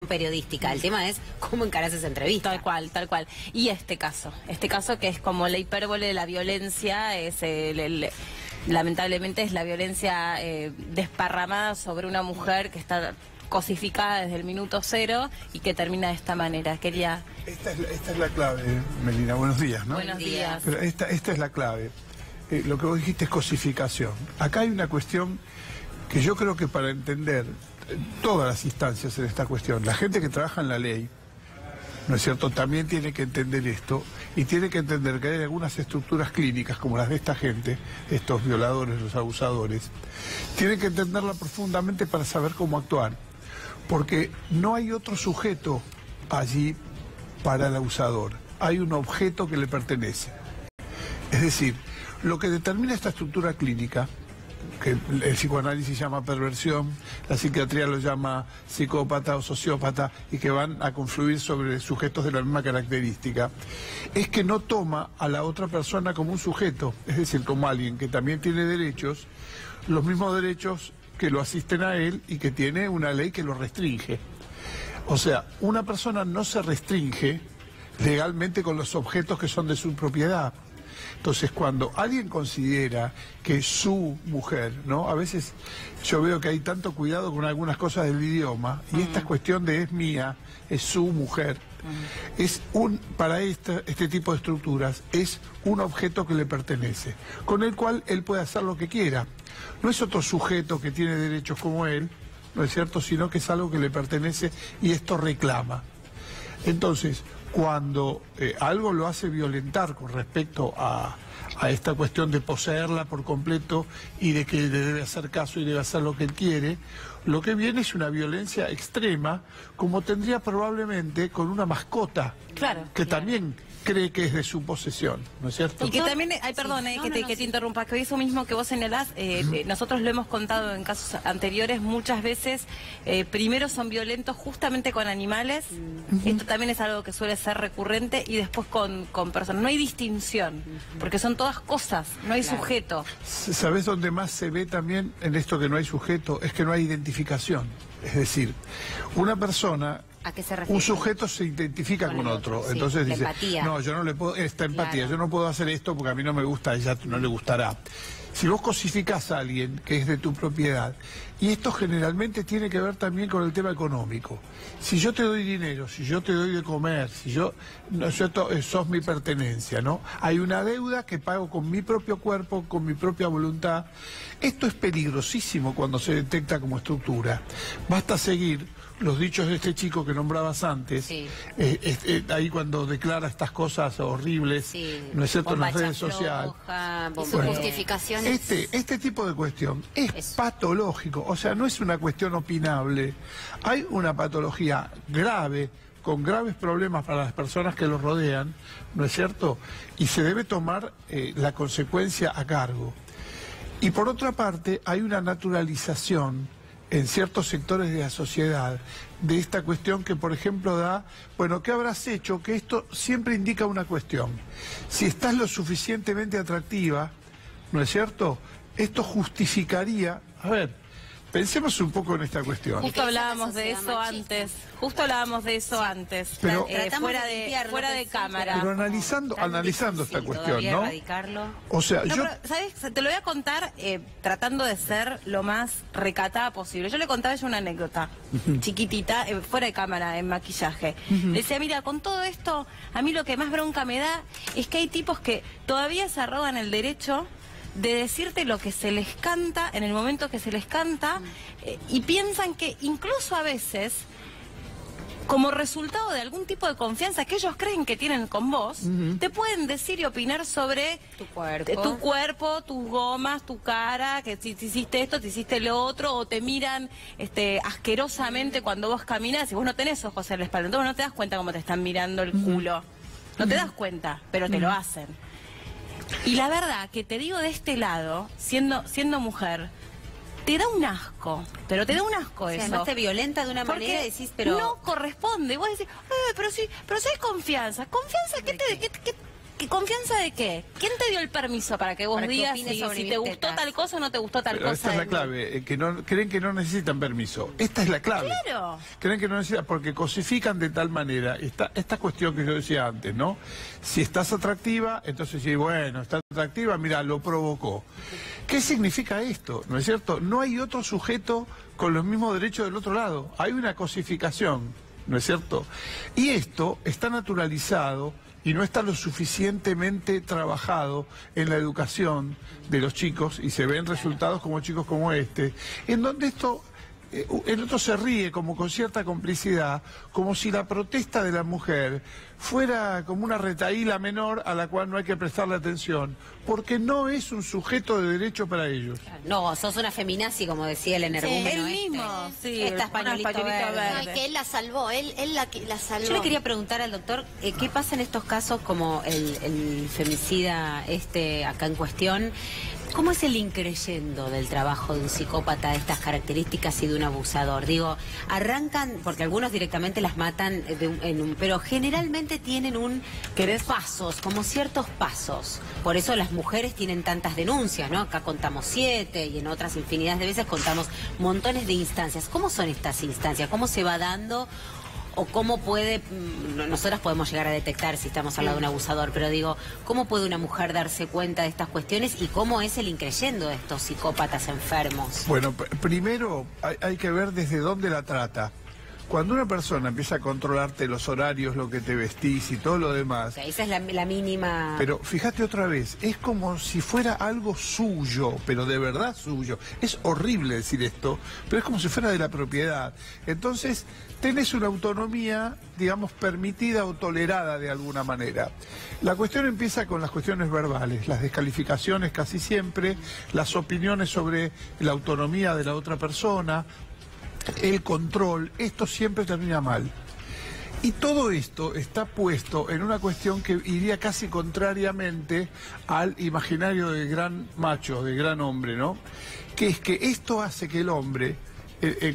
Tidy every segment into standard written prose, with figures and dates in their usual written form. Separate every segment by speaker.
Speaker 1: periodística. El tema es cómo encarás esa entrevista.
Speaker 2: Tal cual, tal cual. Y este caso que es como la hipérbole de la violencia, es lamentablemente es la violencia desparramada sobre una mujer que está cosificada desde el minuto cero y que termina de esta manera. Esta
Speaker 3: es la clave, Melina. Buenos días, ¿no?
Speaker 2: Buenos días.
Speaker 3: Pero esta es la clave. Lo que vos dijiste es cosificación. Acá hay una cuestión que yo creo que para entender todas las instancias en esta cuestión, la gente que trabaja en la ley, ¿no es cierto?, también tiene que entender esto y tiene que entender que hay algunas estructuras clínicas como las de esta gente, estos violadores, los abusadores, tienen que entenderla profundamente para saber cómo actuar, porque no hay otro sujeto allí para el abusador, hay un objeto que le pertenece. Es decir, lo que determina esta estructura clínica, que el psicoanálisis llama perversión, la psiquiatría lo llama psicópata o sociópata, y que van a confluir sobre sujetos de la misma característica, es que no toma a la otra persona como un sujeto, es decir, como alguien que también tiene derechos, los mismos derechos que lo asisten a él y que tiene una ley que lo restringe. O sea, una persona no se restringe legalmente con los objetos que son de su propiedad. Entonces, cuando alguien considera que su mujer, ¿no? A veces yo veo que hay tanto cuidado con algunas cosas del idioma, y esta cuestión de es mía, es su mujer, para este tipo de estructuras, es un objeto que le pertenece, con el cual él puede hacer lo que quiera. No es otro sujeto que tiene derechos como él, ¿no es cierto?, sino que es algo que le pertenece y esto reclama. Entonces, cuando algo lo hace violentar con respecto a esta cuestión de poseerla por completo y de que le debe hacer caso y debe hacer lo que él quiere, lo que viene es una violencia extrema, como tendría probablemente con una mascota, que también cree que es de su posesión, ¿no es cierto?
Speaker 2: Y que también, que te interrumpa, que eso mismo que vos señalás, nosotros lo hemos contado en casos anteriores, muchas veces, primero son violentos justamente con animales, esto también es algo que suele ser recurrente, y después con personas. No hay distinción, porque son todas cosas, no hay sujeto.
Speaker 3: ¿Sabés dónde más se ve también en esto que no hay sujeto? Es que no hay identificación. Es decir, una persona...
Speaker 1: ¿A qué se refiere?
Speaker 3: Un sujeto se identifica con otro, sí, entonces dice, empatía. No, yo no le puedo, esta empatía, yo no puedo hacer esto porque a mí no me gusta, a ella no le gustará. Si vos cosificás a alguien que es de tu propiedad, y esto generalmente tiene que ver también con el tema económico. Si yo te doy dinero, si yo te doy de comer, si yo, no es cierto, sos mi pertenencia, ¿no? Hay una deuda que pago con mi propio cuerpo, con mi propia voluntad. Esto es peligrosísimo cuando se detecta como estructura. Basta seguir los dichos de este chico que nombrabas antes, ahí cuando declara estas cosas horribles, ¿no es cierto?, en las redes sociales.
Speaker 1: Su justificación
Speaker 3: este tipo de cuestión es patológico, o sea, no es una cuestión opinable. Hay una patología grave, con graves problemas para las personas que lo rodean, ¿no es cierto?, y se debe tomar la consecuencia a cargo. Y por otra parte, hay una naturalización en ciertos sectores de la sociedad de esta cuestión que, por ejemplo, da, bueno, ¿qué habrás hecho? Que esto siempre indica una cuestión. Si estás lo suficientemente atractiva, ¿no es cierto?, esto justificaría... A ver, pensemos un poco en esta cuestión.
Speaker 2: Justo hablábamos de eso antes.
Speaker 3: Pero,
Speaker 2: fuera de cámara.
Speaker 3: Pero analizando esta cuestión, ¿no? O sea,
Speaker 2: ¿sabes? Te lo voy a contar tratando de ser lo más recatada posible. Yo le contaba a ella una anécdota chiquitita, fuera de cámara, en maquillaje. Le decía, mira, con todo esto, a mí lo que más bronca me da es que hay tipos que todavía se arrogan el derecho de decirte lo que se les canta en el momento que se les canta, y piensan que incluso a veces, como resultado de algún tipo de confianza que ellos creen que tienen con vos, te pueden decir y opinar sobre tu cuerpo, tus gomas, tu cara, que si te hiciste esto, te hiciste lo otro, o te miran asquerosamente cuando vos caminas y vos no tenés ojos en la espalda, entonces no te das cuenta cómo te están mirando el culo. No te das cuenta, pero te lo hacen. Y la verdad que te digo, de este lado, siendo mujer, te da un asco, pero te da un asco eso.
Speaker 1: Además te violenta de una manera, decís, pero...
Speaker 2: no corresponde. Vos decís, pero si es confianza. ¿Confianza? ¿Qué confianza de qué? ¿Quién te dio el permiso para que vos
Speaker 1: Para que
Speaker 2: digas
Speaker 1: opines sobre
Speaker 2: si
Speaker 1: mis
Speaker 2: te gustó
Speaker 1: tetas?
Speaker 2: tal cosa o no te gustó tal
Speaker 3: Pero
Speaker 2: cosa?
Speaker 3: esta es la
Speaker 2: de mí?
Speaker 3: clave, que no, creen que no necesitan permiso. Esta es la clave.
Speaker 2: Claro.
Speaker 3: Creen que no necesitan, porque cosifican de tal manera esta cuestión que yo decía antes, ¿no? Si estás atractiva, entonces sí, bueno, está atractiva, mira, lo provocó. ¿Qué significa esto? ¿No es cierto? No hay otro sujeto con los mismos derechos del otro lado. Hay una cosificación, ¿no es cierto? Y esto está naturalizado y no está lo suficientemente trabajado en la educación de los chicos, y se ven resultados como chicos como este, en donde el otro se ríe como con cierta complicidad, como si la protesta de la mujer fuera como una retahíla menor a la cual no hay que prestarle atención, porque no es un sujeto de derecho para ellos.
Speaker 1: No, sos una feminazi, como decía el energúmeno.
Speaker 2: él mismo. Sí,
Speaker 1: Esta
Speaker 2: el
Speaker 1: pañuelito
Speaker 2: pañuelito
Speaker 1: verde.
Speaker 4: No, y que él la salvó, él la salvó.
Speaker 1: Yo le quería preguntar al doctor, ¿qué pasa en estos casos como el femicida acá en cuestión? ¿Cómo es el increyendo del trabajo de un psicópata de estas características y de un abusador? Digo, arrancan, porque algunos directamente las matan, pero generalmente tienen pasos, como ciertos pasos. Por eso las mujeres tienen tantas denuncias, ¿no? Acá contamos 7 y en otras infinidades de veces contamos montones de instancias. ¿Cómo son estas instancias? ¿Cómo se va dando? O cómo nosotras podemos llegar a detectar si estamos al lado de un abusador, pero digo, ¿cómo puede una mujer darse cuenta de estas cuestiones y cómo es el increyendo de estos psicópatas enfermos?
Speaker 3: Bueno, primero hay que ver desde dónde la trata. Cuando una persona empieza a controlarte los horarios, lo que te vestís y todo lo demás...
Speaker 1: O sea, esa es la mínima...
Speaker 3: Pero fíjate otra vez, es como si fuera algo suyo, pero de verdad suyo. Es horrible decir esto, pero es como si fuera de la propiedad. Entonces, tenés una autonomía, digamos, permitida o tolerada de alguna manera. La cuestión empieza con las cuestiones verbales, las descalificaciones casi siempre, las opiniones sobre la autonomía de la otra persona, el control. Esto siempre termina mal. Y todo esto está puesto en una cuestión que iría casi contrariamente al imaginario del gran macho, del gran hombre, ¿no? Que es que esto hace que el hombre,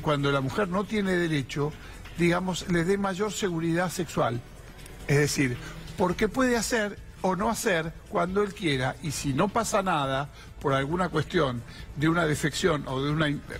Speaker 3: cuando la mujer no tiene derecho, digamos, le dé mayor seguridad sexual. Es decir, porque puede hacer o no hacer cuando él quiera, y si no pasa nada por alguna cuestión de una defección o de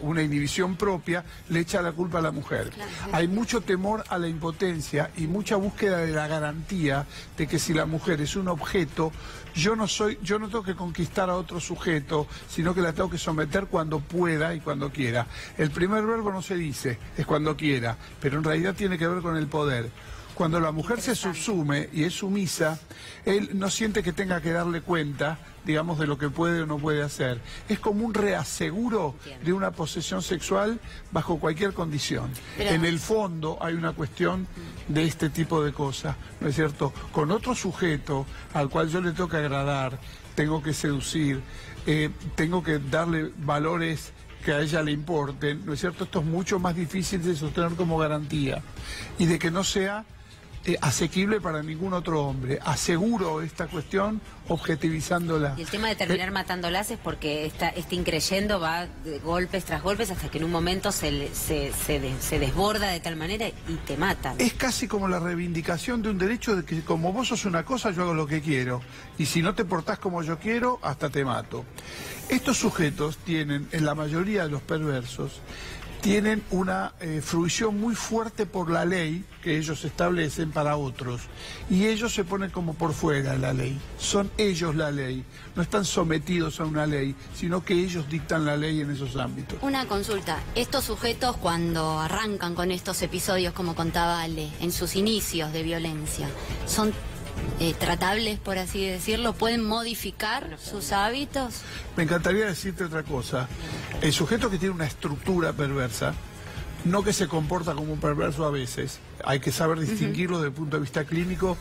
Speaker 3: una inhibición propia, le echa la culpa a la mujer. Claro. Hay mucho temor a la impotencia y mucha búsqueda de la garantía de que si la mujer es un objeto, yo no tengo que conquistar a otro sujeto, sino que la tengo que someter cuando pueda y cuando quiera. El primer verbo no se dice, es cuando quiera, pero en realidad tiene que ver con el poder. Cuando la mujer se subsume y es sumisa, él no siente que tenga que darle cuenta, digamos, de lo que puede o no puede hacer. Es como un reaseguro de una posesión sexual bajo cualquier condición. Pero... en el fondo hay una cuestión de este tipo de cosas, ¿no es cierto? Con otro sujeto al cual yo le tengo que agradar, tengo que seducir, tengo que darle valores que a ella le importen, ¿no es cierto? Esto es mucho más difícil de sostener como garantía y de que no sea asequible para ningún otro hombre. Aseguro esta cuestión objetivizándola.
Speaker 1: Y el tema de terminar matándolas es porque este increyendo va de golpes tras golpes hasta que en un momento se desborda de tal manera y te matan.
Speaker 3: Es casi como la reivindicación de un derecho de que como vos sos una cosa, yo hago lo que quiero. Y si no te portás como yo quiero, hasta te mato. Estos sujetos tienen, en la mayoría de los perversos, tienen una fruición muy fuerte por la ley que ellos establecen para otros. Y ellos se ponen como por fuera de la ley. Son ellos la ley. No están sometidos a una ley, sino que ellos dictan la ley en esos ámbitos.
Speaker 4: Una consulta. Estos sujetos, cuando arrancan con estos episodios, como contaba Ale, en sus inicios de violencia, ¿son tratables, por así decirlo? ¿Pueden modificar sus hábitos?
Speaker 3: Me encantaría decirte otra cosa. El sujeto que tiene una estructura perversa, no que se comporta como un perverso a veces, hay que saber distinguirlo desde el punto de vista clínico,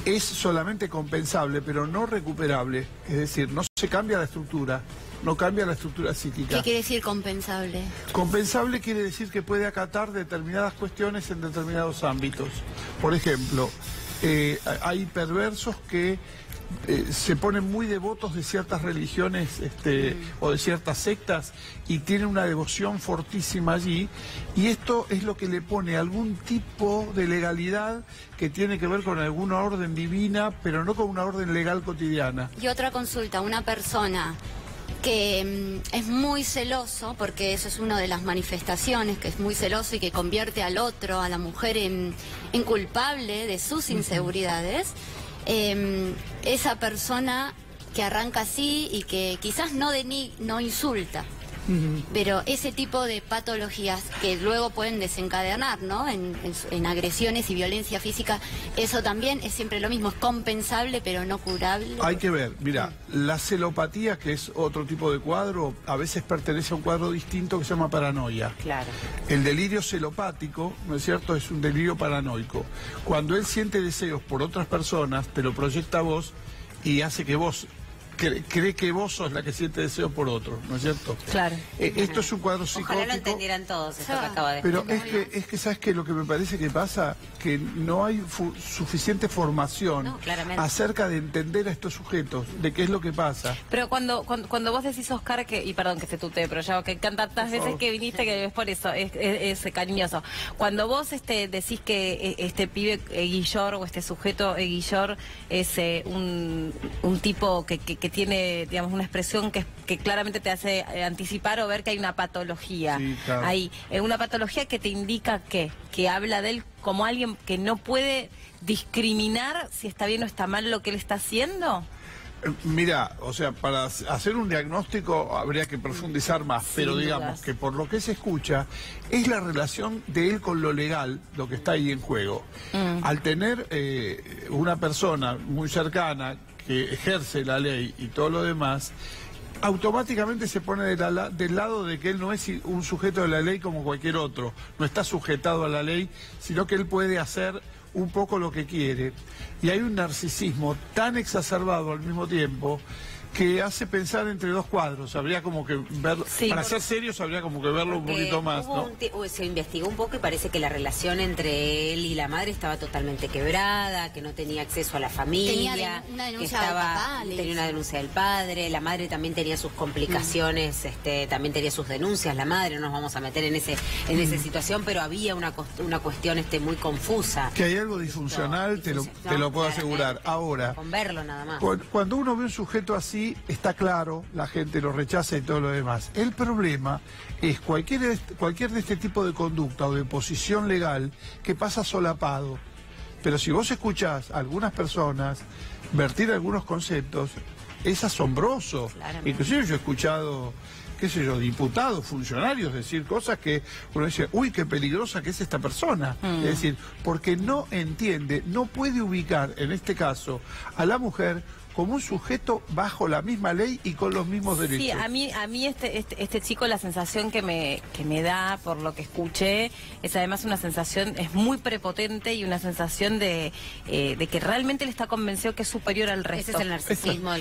Speaker 3: es solamente compensable, pero no recuperable. Es decir, no se cambia la estructura, no cambia la estructura psíquica.
Speaker 4: ¿Qué quiere decir compensable?
Speaker 3: Compensable quiere decir que puede acatar determinadas cuestiones en determinados ámbitos. Por ejemplo, hay perversos que se ponen muy devotos de ciertas religiones o de ciertas sectas y tienen una devoción fortísima allí, y esto es lo que le pone algún tipo de legalidad que tiene que ver con alguna orden divina, pero no con una orden legal cotidiana.
Speaker 4: Y otra consulta, una persona que es muy celoso, porque eso es una de las manifestaciones, que es muy celoso y que convierte al otro, a la mujer, en culpable de sus inseguridades. Esa persona que arranca así y que quizás no insulta, pero ese tipo de patologías que luego pueden desencadenar, ¿no?, en agresiones y violencia física, eso también es siempre lo mismo, es compensable pero no curable.
Speaker 3: Hay que ver, mira, la celopatía, que es otro tipo de cuadro, a veces pertenece a un cuadro distinto que se llama paranoia.
Speaker 1: Claro.
Speaker 3: El delirio celopático, ¿no es cierto?, es un delirio paranoico. Cuando él siente deseos por otras personas, te lo proyecta a vos y hace que vos cree que vos sos la que siente deseo por otro, ¿no es cierto?
Speaker 2: Claro.
Speaker 3: Esto es un cuadro psicótico.
Speaker 1: Ojalá lo entendieran todos, esto que acaba de
Speaker 3: Pero
Speaker 1: explicar.
Speaker 3: es que ¿sabes qué? Lo que me parece que pasa, que no hay suficiente formación acerca de entender a estos sujetos, de qué es lo que pasa.
Speaker 2: Pero cuando vos decís, Oscar, y perdón que te tutee, pero ya que tantas veces que viniste que es por eso, es cariñoso. Cuando vos decís que este pibe Guillor, o este sujeto Guillor, es un tipo que tiene, digamos, una expresión que claramente te hace anticipar o ver que hay una patología.
Speaker 3: Sí, claro.
Speaker 2: Hay una patología que te indica que habla de él como alguien que no puede discriminar si está bien o está mal lo que él está haciendo.
Speaker 3: Mira, o sea, para hacer un diagnóstico habría que profundizar más, pero digamos que por lo que se escucha, es la relación de él con lo legal, lo que está ahí en juego. Al tener una persona muy cercana que ejerce la ley y todo lo demás, automáticamente se pone del lado de que él no es un sujeto de la ley como cualquier otro, no está sujetado a la ley, sino que él puede hacer un poco lo que quiere. Y hay un narcisismo tan exacerbado al mismo tiempo que hace pensar entre dos cuadros. Habría como que verlo, para ser serios habría como que verlo un poquito más, ¿no?
Speaker 1: Se investigó un poco y parece que la relación entre él y la madre estaba totalmente quebrada, que no tenía acceso a la familia,
Speaker 4: tenía una denuncia
Speaker 1: que
Speaker 4: del papá,
Speaker 1: tenía una denuncia del padre, la madre también tenía sus complicaciones, también tenía sus denuncias, la madre, no nos vamos a meter en esa situación, pero había una cuestión muy confusa.
Speaker 3: Que hay algo disfuncional, te lo puedo asegurar. Ahora,
Speaker 1: con verlo nada más.
Speaker 3: Cuando uno ve un sujeto así, está claro, la gente lo rechaza y todo lo demás. El problema es cualquier de este tipo de conducta o de posición legal que pasa solapado. Pero si vos escuchás a algunas personas vertir algunos conceptos, es asombroso. Claramente. Inclusive yo he escuchado, qué sé yo, diputados, funcionarios decir cosas que uno dice, uy, qué peligrosa que es esta persona. Es decir, porque no entiende, no puede ubicar, en este caso, a la mujer como un sujeto bajo la misma ley y con los mismos derechos.
Speaker 2: Sí, a mí este chico, la sensación que me da por lo que escuché es además una sensación, es muy prepotente y una sensación de que realmente él está convencido que es superior al resto.
Speaker 1: Ese es el narcisismo.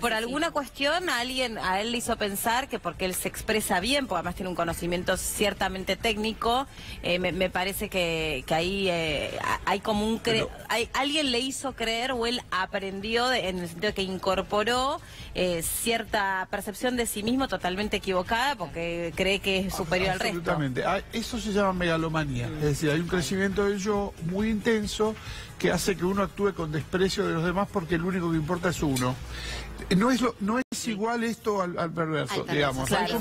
Speaker 2: Por alguna cuestión a él le hizo pensar que porque él se expresa bien, porque además tiene un conocimiento ciertamente técnico, me parece que ahí hay como alguien le hizo creer o él aprendió en el sentido de que incorporó cierta percepción de sí mismo totalmente equivocada porque cree que es superior al resto.
Speaker 3: Absolutamente. Eso se llama megalomanía. Es decir, hay un crecimiento del yo muy intenso que hace que uno actúe con desprecio de los demás porque lo único que importa es uno. No es igual esto al perverso, digamos.
Speaker 4: Claro.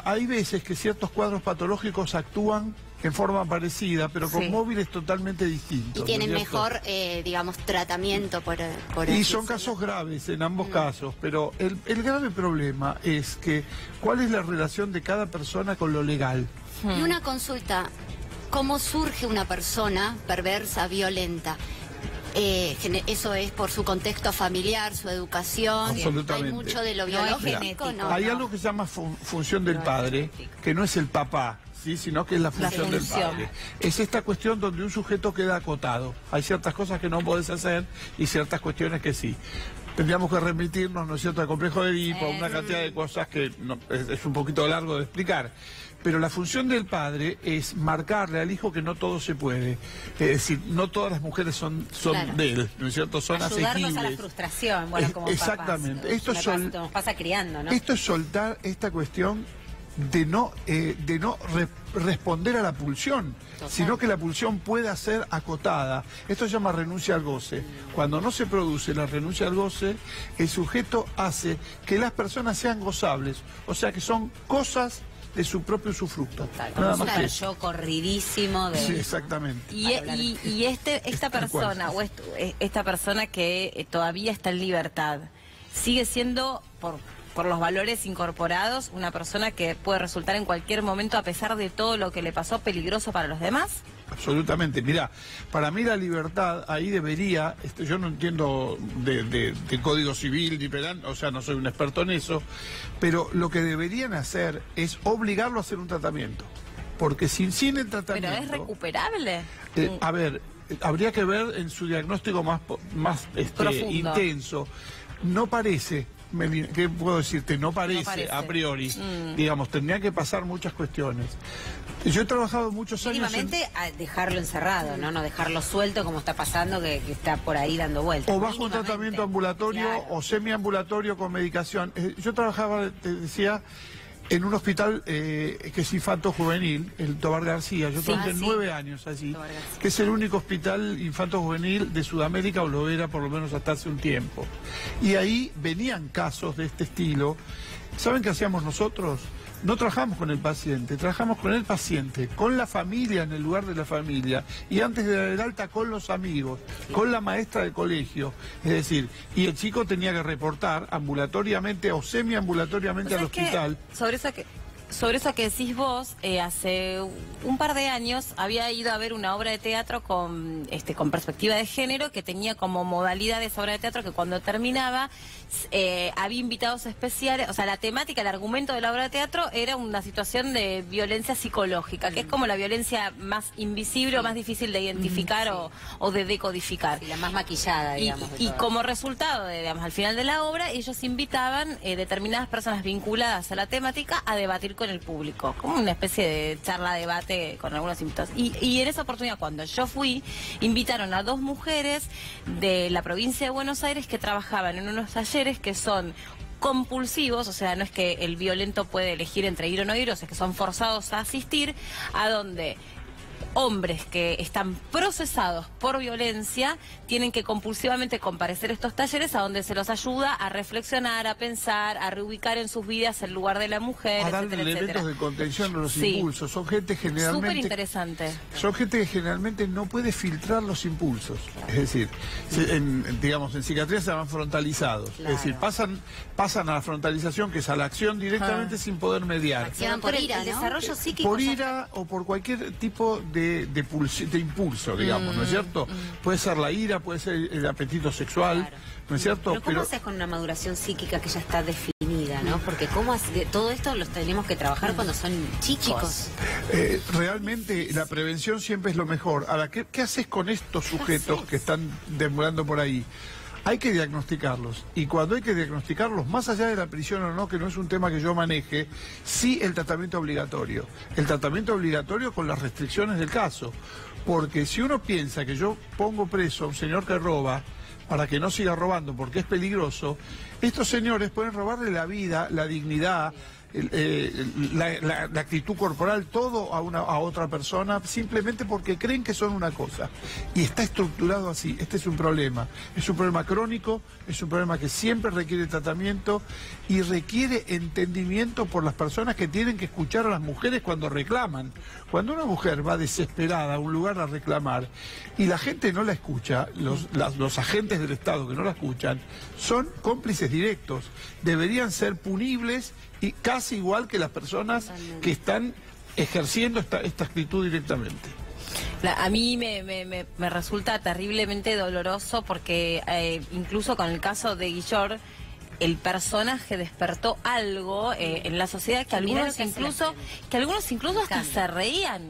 Speaker 3: Hay veces que ciertos cuadros patológicos actúan en forma parecida, pero con móviles totalmente distintos.
Speaker 4: Y tienen mejor, digamos, tratamiento por
Speaker 3: y son casos graves en ambos casos, pero el grave problema es que ¿cuál es la relación de cada persona con lo legal?
Speaker 4: Y una consulta, ¿cómo surge una persona perversa, violenta? Eso es por su contexto familiar, su educación.
Speaker 3: Absolutamente.
Speaker 4: Hay mucho de lo biológico, ¿no?
Speaker 3: Hay algo que se llama función del padre, que no es el papá, ¿sí? Sino que es la función del padre. Es esta cuestión donde un sujeto queda acotado. Hay ciertas cosas que no podés hacer y ciertas cuestiones que sí. Tendríamos que remitirnos, ¿no es cierto?, al complejo de Edipo, una cantidad de cosas que es un poquito largo de explicar. Pero la función del padre es marcarle al hijo que no todo se puede. Es decir, no todas las mujeres son
Speaker 4: Claro.
Speaker 3: de él, ¿no es cierto? Son
Speaker 1: Ayudarlos
Speaker 3: asequibles.
Speaker 1: a la frustración, bueno, como
Speaker 3: Exactamente.
Speaker 1: papás.
Speaker 3: Esto
Speaker 1: Nos pasa criando, ¿no?
Speaker 3: Esto es soltar esta cuestión de no responder a la pulsión, sino que la pulsión pueda ser acotada. Esto se llama renuncia al goce. Cuando no se produce la renuncia al goce, el sujeto hace que las personas sean gozables, o sea que son cosas de su propio usufructo. Nada más que eso.
Speaker 1: Yo corridísimo de...
Speaker 3: Sí, exactamente.
Speaker 2: Y esta
Speaker 3: tal cual.
Speaker 2: persona, o esta persona que todavía está en libertad, sigue siendo, por los valores incorporados, una persona que puede resultar en cualquier momento, a pesar de todo lo que le pasó, peligroso para los demás.
Speaker 3: Absolutamente. Mirá, para mí la libertad ahí debería, yo no entiendo de código civil ni penal, o sea, no soy un experto en eso, pero lo que deberían hacer es obligarlo a hacer un tratamiento. Porque sin el tratamiento...
Speaker 2: Pero es recuperable.
Speaker 3: A ver, habría que ver en su diagnóstico más
Speaker 2: Profundo.
Speaker 3: intenso. No parece... ¿Qué puedo decirte? No parece. A priori. Digamos, tendrían que pasar muchas cuestiones. Yo he trabajado muchos años...
Speaker 1: Mínimamente a dejarlo encerrado, ¿no? No dejarlo suelto como está pasando, que está por ahí dando vueltas.
Speaker 3: O bajo un
Speaker 1: Mínimamente.
Speaker 3: tratamiento ambulatorio,
Speaker 1: Claro.
Speaker 3: o semiambulatorio con medicación. Yo trabajaba, te decía, en un hospital que es infanto juvenil, el Tobar García. Yo trabajé 9 años allí,
Speaker 1: Tobar García.
Speaker 3: que es el único hospital infanto juvenil de Sudamérica, o lo era por lo menos hasta hace un tiempo. Y ahí venían casos de este estilo. ¿Saben qué hacíamos nosotros? No trabajamos con el paciente, trabajamos con el paciente, con la familia en el lugar de la familia, y antes de dar el alta con los amigos, con la maestra de colegio. Es decir, y el chico tenía que reportar ambulatoriamente o semiambulatoriamente al hospital.
Speaker 2: Sobre eso que decís vos, hace un par de años había ido a ver una obra de teatro con perspectiva de género, que tenía como modalidad de esa obra de teatro que cuando terminaba había invitados especiales. O sea, la temática, el argumento de la obra de teatro era una situación de violencia psicológica, que es como la violencia más invisible o más difícil de identificar o de decodificar.
Speaker 1: Sí, la más maquillada, digamos. de
Speaker 2: Y
Speaker 1: todas.
Speaker 2: como resultado, digamos, al final de la obra, ellos invitaban determinadas personas vinculadas a la temática a debatir con el público, como una especie de charla-debate con algunos invitados. Y en esa oportunidad, cuando yo fui, invitaron a 2 mujeres de la provincia de Buenos Aires que trabajaban en unos talleres que son compulsivos, o sea, no es que el violento puede elegir entre ir o no ir, o sea, que son forzados a asistir, a donde hombres que están procesados por violencia tienen que compulsivamente comparecer a estos talleres, a donde se los ayuda a reflexionar, a pensar, a reubicar en sus vidas el lugar de la mujer,
Speaker 3: A darle
Speaker 2: etcétera,
Speaker 3: elementos
Speaker 2: etcétera.
Speaker 3: de contención a los
Speaker 2: Sí.
Speaker 3: impulsos. Son gente generalmente...
Speaker 2: Súper interesante.
Speaker 3: Son gente que generalmente no puede filtrar los impulsos. Es decir, digamos, en psiquiatría se llaman frontalizados.
Speaker 1: Claro.
Speaker 3: Es decir, pasan a la frontalización, que es a la acción directamente sin poder mediar.
Speaker 4: Accionan por
Speaker 1: el
Speaker 4: ira, ¿no?
Speaker 1: desarrollo psíquico.
Speaker 3: Por
Speaker 1: ya-
Speaker 3: ira o por cualquier tipo de impulso, digamos, ¿no es cierto? Puede ser la ira, puede ser el apetito sexual,
Speaker 1: Claro.
Speaker 3: ¿no es cierto?
Speaker 1: Pero ¿cómo haces con una maduración psíquica que ya está definida, no? Porque todo esto lo tenemos que trabajar cuando son chicos.
Speaker 3: Realmente la prevención siempre es lo mejor. Ahora, ¿qué haces con estos sujetos que están deambulando por ahí? Hay que diagnosticarlos, y cuando hay que diagnosticarlos, más allá de la prisión o no, que no es un tema que yo maneje, sí el tratamiento obligatorio. El tratamiento obligatorio con las restricciones del caso. Porque si uno piensa que yo pongo preso a un señor que roba para que no siga robando porque es peligroso, estos señores pueden robarle la vida, la dignidad, la actitud corporal, todo a otra persona, simplemente porque creen que son una cosa. Y está estructurado así. Este es un problema crónico, es un problema que siempre requiere tratamiento y requiere entendimiento por las personas que tienen que escuchar a las mujeres cuando reclaman. Cuando una mujer va desesperada a un lugar a reclamar y la gente no la escucha, los agentes del Estado que no la escuchan son cómplices directos, deberían ser punibles y casi igual que las personas que están ejerciendo esta actitud directamente.
Speaker 2: A mí me resulta terriblemente doloroso porque incluso con el caso de Guillor, el personaje despertó algo en la sociedad que algunos incluso hasta se reían.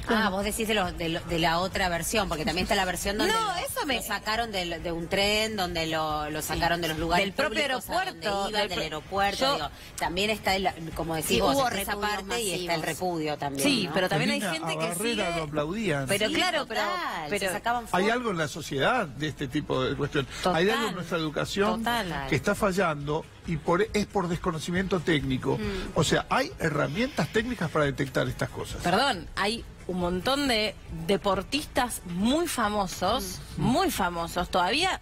Speaker 1: Ah, vos decís de la otra versión, porque también está la versión donde lo sacaron de un tren, donde lo sacaron de los lugares
Speaker 2: del propio
Speaker 1: públicos,
Speaker 2: aeropuerto,
Speaker 1: del aeropuerto. Digo, también está, como decís vos,
Speaker 4: hubo
Speaker 1: está esa parte
Speaker 4: masivos.
Speaker 1: y está el repudio también.
Speaker 2: Sí,
Speaker 1: ¿no?
Speaker 2: pero también hay
Speaker 3: Melina,
Speaker 2: gente
Speaker 3: a
Speaker 2: que
Speaker 3: Barrera
Speaker 2: sigue...
Speaker 3: lo aplaudían.
Speaker 2: Pero
Speaker 1: Sí,
Speaker 2: claro,
Speaker 1: total,
Speaker 2: pero
Speaker 1: se sacaban
Speaker 3: Hay
Speaker 1: fotos.
Speaker 3: algo en la sociedad de este tipo de cuestiones.
Speaker 2: Total,
Speaker 3: Hay algo en nuestra educación
Speaker 2: total.
Speaker 3: que está fallando y es por desconocimiento técnico. O sea, hay herramientas técnicas para detectar estas cosas.
Speaker 2: Perdón, hay un montón de deportistas muy famosos, todavía...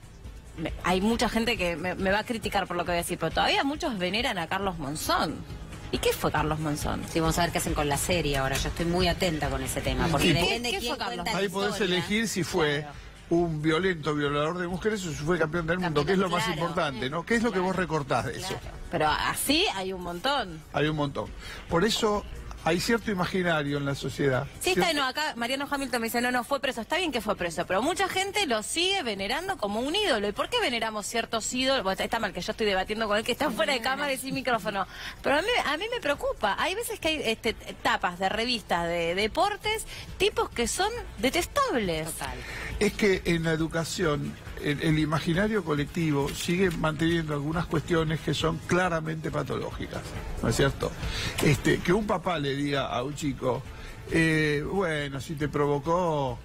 Speaker 2: Hay mucha gente que me va a criticar por lo que voy a decir, pero todavía muchos veneran a Carlos Monzón. ¿Y qué fue Carlos Monzón?
Speaker 1: Sí, vamos a ver qué hacen con la serie ahora. Yo estoy muy atenta con ese tema, porque
Speaker 3: Sí,
Speaker 1: depende
Speaker 2: ¿qué
Speaker 1: quién
Speaker 2: fue Carlos?
Speaker 1: cuenta la
Speaker 3: Ahí podés
Speaker 1: historia.
Speaker 3: elegir si fue
Speaker 1: Claro.
Speaker 3: un violento violador de mujeres o si fue campeón del mundo, que es lo más
Speaker 1: Claro.
Speaker 3: importante, ¿no? ¿Qué es lo que vos recortás de eso?
Speaker 2: Pero así hay un montón.
Speaker 3: Hay un montón. Por eso hay cierto imaginario en la sociedad.
Speaker 2: Sí, está
Speaker 3: Cierto-
Speaker 2: no, acá Mariano Hamilton me dice, no fue preso. Está bien que fue preso, pero mucha gente lo sigue venerando como un ídolo. ¿Y por qué veneramos ciertos ídolos? Bueno, está mal que yo estoy debatiendo con él, que está fuera de cámara y sin micrófono. Pero a mí me preocupa. Hay veces que hay tapas de revistas de deportes, tipos que son detestables.
Speaker 1: Total.
Speaker 3: Es que en la educación, el imaginario colectivo sigue manteniendo algunas cuestiones que son claramente patológicas, ¿no es cierto? Que un papá le diga a un chico, bueno, si te provocó,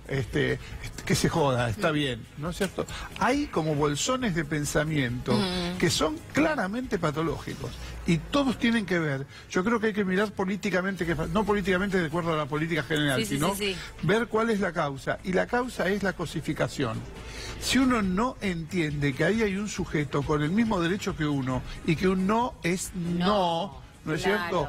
Speaker 3: que se joda, está bien, ¿no es cierto? Hay como bolsones de pensamiento que son claramente patológicos y todos tienen que ver. Yo creo que hay que mirar políticamente, no políticamente de acuerdo a la política general,
Speaker 2: Sí,
Speaker 3: sino
Speaker 2: sí.
Speaker 3: ver cuál es la causa. Y la causa es la cosificación. Si uno no entiende que ahí hay un sujeto con el mismo derecho que uno y que un no es no, ¿no es
Speaker 1: claro.
Speaker 3: cierto?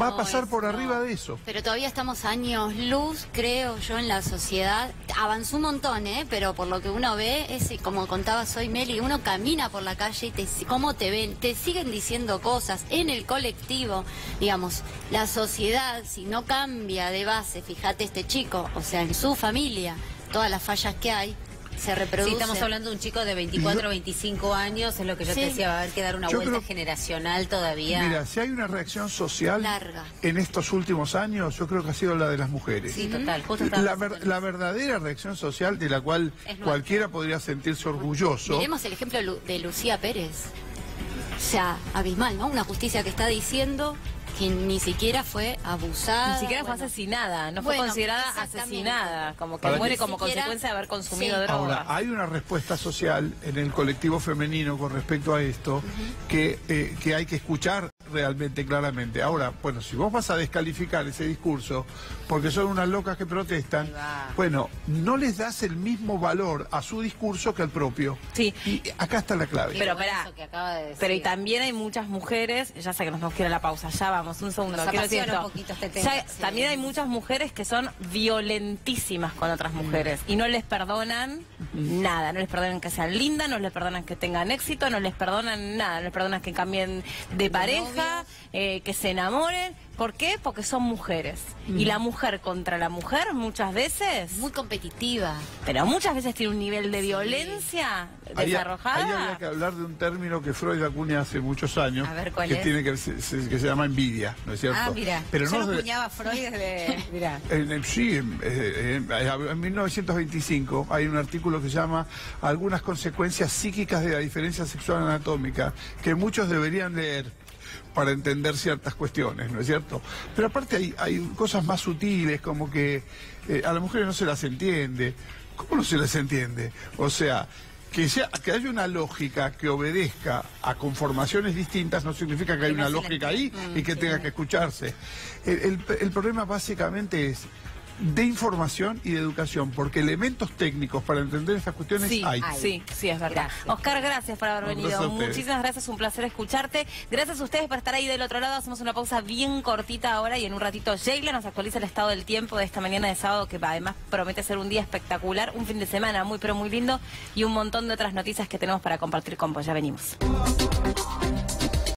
Speaker 3: Va a
Speaker 4: No
Speaker 3: pasar
Speaker 4: es
Speaker 3: por
Speaker 4: no.
Speaker 3: arriba de eso.
Speaker 4: Pero todavía estamos años luz, creo yo, en la sociedad. Avanzó un montón, pero por lo que uno ve, como contaba Soy Meli, uno camina por la calle y cómo te ven, te siguen diciendo cosas en el colectivo. Digamos, la sociedad, si no cambia de base, fíjate este chico, o sea, en su familia, todas las fallas que hay, se reproduce.
Speaker 1: Sí, estamos hablando de un chico de 24, 25 años, es lo que yo
Speaker 4: Sí.
Speaker 1: te decía, va a haber que dar una
Speaker 3: Yo
Speaker 1: vuelta
Speaker 3: creo-
Speaker 1: generacional todavía.
Speaker 3: Mira, si hay una reacción social
Speaker 4: Larga.
Speaker 3: en estos últimos años, yo creo que ha sido la de las mujeres.
Speaker 1: Sí, total, justo estaba pensando en
Speaker 3: La
Speaker 1: eso.
Speaker 3: verdadera reacción social de la cual
Speaker 1: Es nuestra.
Speaker 3: cualquiera podría sentirse orgulloso.
Speaker 4: Miremos el ejemplo de Lucía Pérez. O sea, abismal, ¿no? Una justicia que está diciendo que ni siquiera fue abusada.
Speaker 2: Ni siquiera fue
Speaker 4: bueno.
Speaker 2: asesinada, no fue
Speaker 4: Bueno,
Speaker 2: considerada
Speaker 4: exactamente.
Speaker 2: asesinada, como que
Speaker 3: Para
Speaker 2: muere
Speaker 3: que-
Speaker 2: como
Speaker 4: Ni siquiera-
Speaker 2: consecuencia de haber consumido
Speaker 4: Sí.
Speaker 2: drogas.
Speaker 3: Ahora, hay una respuesta social en el colectivo femenino con respecto a esto que hay que escuchar realmente claramente. Ahora, bueno, si vos vas a descalificar ese discurso porque son unas locas que protestan,
Speaker 1: Ahí va.
Speaker 3: bueno, no les das el mismo valor a su discurso que al propio.
Speaker 2: Sí.
Speaker 3: Y acá está la clave.
Speaker 2: Pero
Speaker 1: Bueno,
Speaker 2: pará.
Speaker 1: eso que acaba de decir.
Speaker 2: Pero y también hay muchas mujeres, ya sé que nos quiere la pausa, ya vamos, un segundo.
Speaker 1: Nos
Speaker 2: quiero decir
Speaker 1: apasiona
Speaker 2: esto.
Speaker 1: un poquito este tema,
Speaker 2: Ya,
Speaker 1: sí.
Speaker 2: también hay muchas mujeres que son violentísimas con otras mujeres y no les perdonan nada, no les perdonan que sean lindas, no les perdonan que tengan éxito, no les perdonan nada, no les perdonan que cambien de pareja, que se enamoren. ¿Por qué? Porque son mujeres. Y la mujer contra la mujer muchas veces,
Speaker 4: Muy competitiva.
Speaker 2: pero muchas veces tiene un nivel de violencia
Speaker 3: Ahí
Speaker 2: desarrollada.
Speaker 3: habría que hablar de un término que Freud acuña hace muchos años,
Speaker 1: A ver, ¿cuál
Speaker 3: que
Speaker 1: es?
Speaker 3: tiene que se llama envidia, ¿no es cierto?
Speaker 1: Ah, mira,
Speaker 3: Pero
Speaker 1: yo
Speaker 3: no
Speaker 1: lo
Speaker 3: de-
Speaker 1: acuñaba Freud desde... Mirá.
Speaker 3: En 1925 hay un artículo que se llama Algunas consecuencias psíquicas de la diferencia sexual anatómica, que muchos deberían leer para entender ciertas cuestiones, ¿no es cierto? Pero aparte hay cosas más sutiles, como que a las mujeres no se las entiende. ¿Cómo no se las entiende? O sea, que haya una lógica que obedezca a conformaciones distintas no significa que hay
Speaker 1: no
Speaker 3: una
Speaker 1: se la
Speaker 3: lógica ahí y que
Speaker 1: sí.
Speaker 3: tenga que escucharse. El problema básicamente es de información y de educación, porque elementos técnicos para entender estas cuestiones
Speaker 2: Sí,
Speaker 3: hay.
Speaker 2: sí, sí, es verdad.
Speaker 1: Gracias.
Speaker 2: Oscar, gracias por haber
Speaker 3: Un
Speaker 2: venido.
Speaker 3: beso a ustedes.
Speaker 2: Muchísimas gracias, un placer escucharte. Gracias a ustedes por estar ahí del otro lado. Hacemos una pausa bien cortita ahora y en un ratito Sheila nos actualiza el estado del tiempo de esta mañana de sábado, que además promete ser un día espectacular, un fin de semana muy pero muy lindo y un montón de otras noticias que tenemos para compartir con vos. Ya venimos.